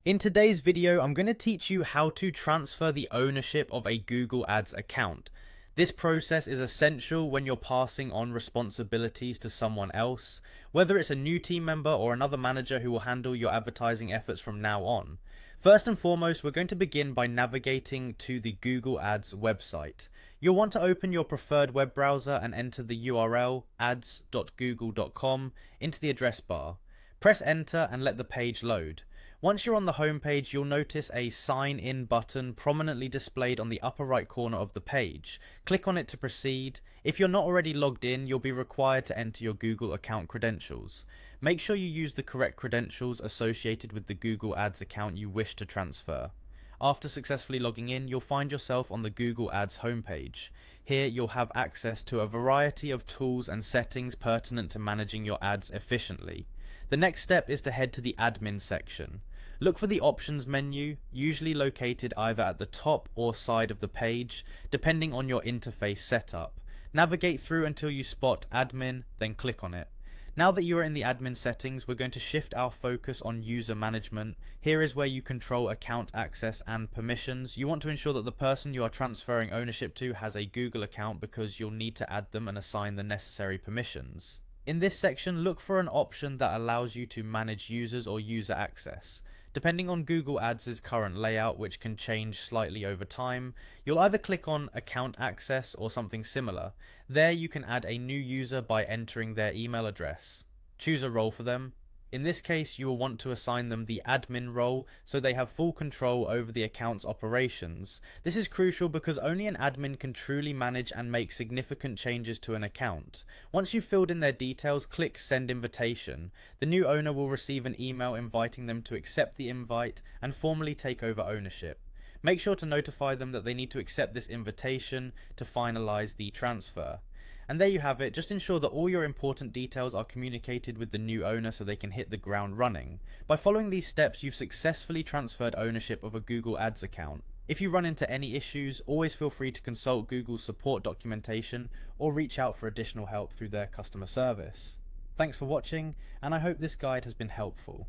In today's video, I'm going to teach you how to transfer the ownership of a Google Ads account. This process is essential when you're passing on responsibilities to someone else, whether it's a new team member or another manager who will handle your advertising efforts from now on. First and foremost, we're going to begin by navigating to the Google Ads website. You'll want to open your preferred web browser and enter the URL ads.google.com into the address bar. Press enter and let the page load. Once you're on the home page, you'll notice a sign in button prominently displayed on the upper right corner of the page. Click on it to proceed. If you're not already logged in, you'll be required to enter your Google account credentials. Make sure you use the correct credentials associated with the Google Ads account you wish to transfer. After successfully logging in, you'll find yourself on the Google Ads homepage. Here you'll have access to a variety of tools and settings pertinent to managing your ads efficiently. The next step is to head to the admin section. Look for the options menu, usually located either at the top or side of the page, depending on your interface setup. Navigate through until you spot admin, then click on it. Now that you are in the admin settings, we're going to shift our focus on user management. Here is where you control account access and permissions. You want to ensure that the person you are transferring ownership to has a Google account because you'll need to add them and assign the necessary permissions. In this section, look for an option that allows you to manage users or user access. Depending on Google Ads' current layout, which can change slightly over time, you'll either click on Account Access or something similar. There you can add a new user by entering their email address. Choose a role for them. In this case, you will want to assign them the admin role so they have full control over the account's operations. This is crucial because only an admin can truly manage and make significant changes to an account. Once you've filled in their details, click Send Invitation. The new owner will receive an email inviting them to accept the invite and formally take over ownership. Make sure to notify them that they need to accept this invitation to finalize the transfer. And there you have it. Just ensure that all your important details are communicated with the new owner so they can hit the ground running. By following these steps, you've successfully transferred ownership of a Google Ads account. If you run into any issues, always feel free to consult Google's support documentation or reach out for additional help through their customer service. Thanks for watching, and I hope this guide has been helpful.